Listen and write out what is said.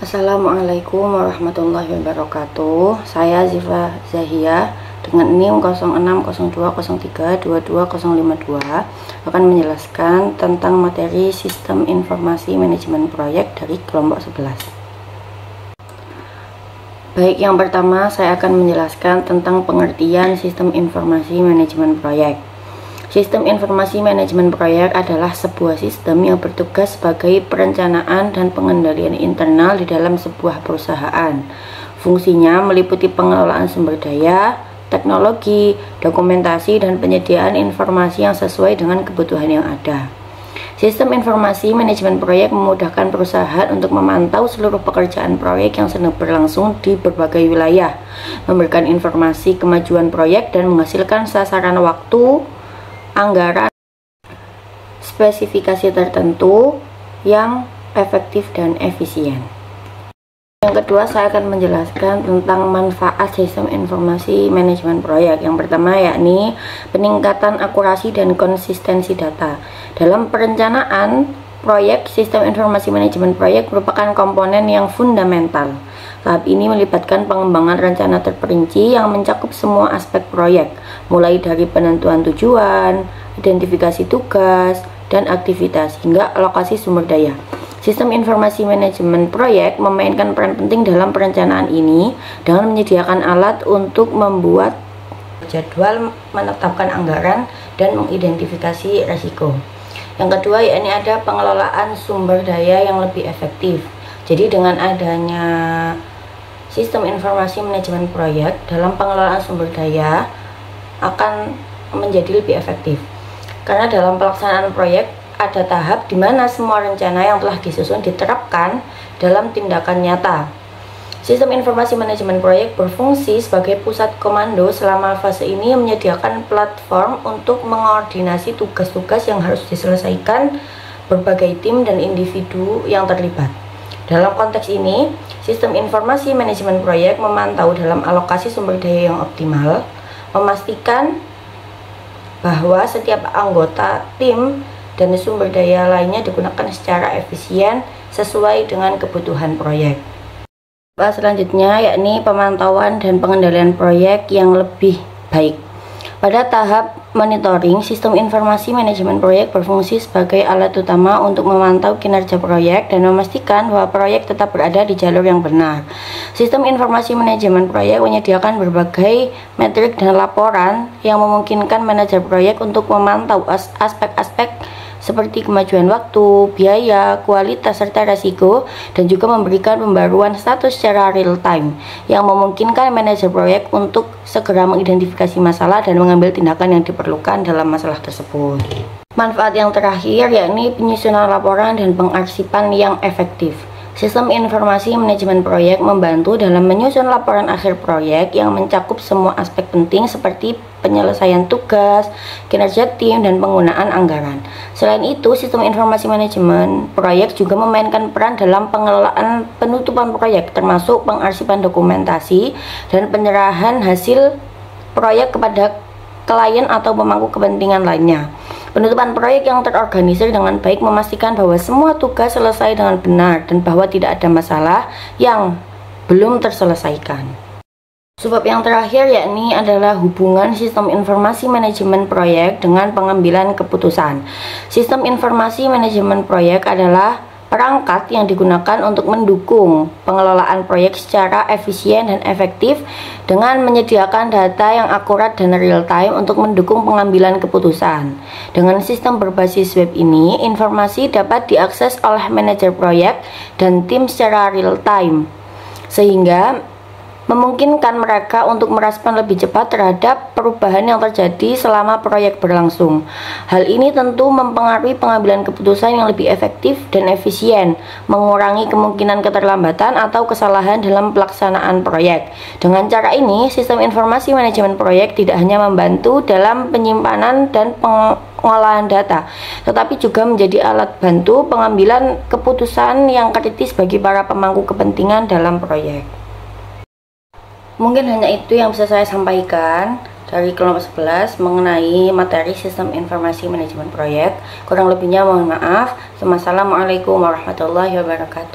Assalamualaikum warahmatullahi wabarakatuh. Saya Ziva Zahia dengan NIM 0602032252 akan menjelaskan tentang materi Sistem Informasi Manajemen Proyek dari kelompok 11. Baik, yang pertama saya akan menjelaskan tentang pengertian Sistem Informasi Manajemen Proyek. Sistem informasi manajemen proyek adalah sebuah sistem yang bertugas sebagai perencanaan dan pengendalian internal di dalam sebuah perusahaan. Fungsinya meliputi pengelolaan sumber daya, teknologi, dokumentasi, dan penyediaan informasi yang sesuai dengan kebutuhan yang ada. Sistem informasi manajemen proyek memudahkan perusahaan untuk memantau seluruh pekerjaan proyek yang sedang berlangsung di berbagai wilayah, memberikan informasi kemajuan proyek, dan menghasilkan sasaran waktu, anggaran, spesifikasi tertentu yang efektif dan efisien. Yang kedua, saya akan menjelaskan tentang manfaat sistem informasi manajemen proyek. Yang pertama yakni peningkatan akurasi dan konsistensi data. Dalam perencanaan proyek, sistem informasi manajemen proyek merupakan komponen yang fundamental. Tahap ini melibatkan pengembangan rencana terperinci yang mencakup semua aspek proyek, mulai dari penentuan tujuan, identifikasi tugas, dan aktivitas, hingga alokasi sumber daya. Sistem informasi manajemen proyek memainkan peran penting dalam perencanaan ini dengan menyediakan alat untuk membuat jadwal, menetapkan anggaran, dan mengidentifikasi risiko. Yang kedua yakni ada pengelolaan sumber daya yang lebih efektif. Jadi dengan adanya sistem informasi manajemen proyek dalam pengelolaan sumber daya akan menjadi lebih efektif. Karena dalam pelaksanaan proyek ada tahap di mana semua rencana yang telah disusun diterapkan dalam tindakan nyata. Sistem informasi manajemen proyek berfungsi sebagai pusat komando selama fase ini, menyediakan platform untuk mengkoordinasi tugas-tugas yang harus diselesaikan berbagai tim dan individu yang terlibat. Dalam konteks ini, sistem informasi manajemen proyek memantau dalam alokasi sumber daya yang optimal, memastikan bahwa setiap anggota tim dan sumber daya lainnya digunakan secara efisien sesuai dengan kebutuhan proyek. Selanjutnya yakni pemantauan dan pengendalian proyek yang lebih baik. Pada tahap monitoring, sistem informasi manajemen proyek berfungsi sebagai alat utama untuk memantau kinerja proyek dan memastikan bahwa proyek tetap berada di jalur yang benar. Sistem informasi manajemen proyek menyediakan berbagai metrik dan laporan yang memungkinkan manajer proyek untuk memantau aspek-aspek seperti kemajuan waktu, biaya, kualitas, serta resiko, dan juga memberikan pembaruan status secara real time yang memungkinkan manajer proyek untuk segera mengidentifikasi masalah dan mengambil tindakan yang diperlukan dalam masalah tersebut. Manfaat yang terakhir yakni penyusunan laporan dan pengarsipan yang efektif. Sistem informasi manajemen proyek membantu dalam menyusun laporan akhir proyek yang mencakup semua aspek penting seperti penyelesaian tugas, kinerja tim, dan penggunaan anggaran. Selain itu, sistem informasi manajemen proyek juga memainkan peran dalam pengelolaan penutupan proyek, termasuk pengarsipan dokumentasi dan penyerahan hasil proyek kepada klien atau pemangku kepentingan lainnya. Penutupan proyek yang terorganisir dengan baik memastikan bahwa semua tugas selesai dengan benar dan bahwa tidak ada masalah yang belum terselesaikan. Sebab yang terakhir yakni adalah hubungan sistem informasi manajemen proyek dengan pengambilan keputusan. Sistem informasi manajemen proyek adalah perangkat yang digunakan untuk mendukung pengelolaan proyek secara efisien dan efektif dengan menyediakan data yang akurat dan real time untuk mendukung pengambilan keputusan. Dengan sistem berbasis web ini, informasi dapat diakses oleh manajer proyek dan tim secara real time, sehingga memungkinkan mereka untuk merespon lebih cepat terhadap perubahan yang terjadi selama proyek berlangsung. Hal ini tentu mempengaruhi pengambilan keputusan yang lebih efektif dan efisien, mengurangi kemungkinan keterlambatan atau kesalahan dalam pelaksanaan proyek. Dengan cara ini, sistem informasi manajemen proyek tidak hanya membantu dalam penyimpanan dan pengolahan data, tetapi juga menjadi alat bantu pengambilan keputusan yang kritis bagi para pemangku kepentingan dalam proyek. Mungkin hanya itu yang bisa saya sampaikan dari kelompok 11 mengenai materi sistem informasi manajemen proyek. Kurang lebihnya mohon maaf. Wassalamualaikum warahmatullahi wabarakatuh.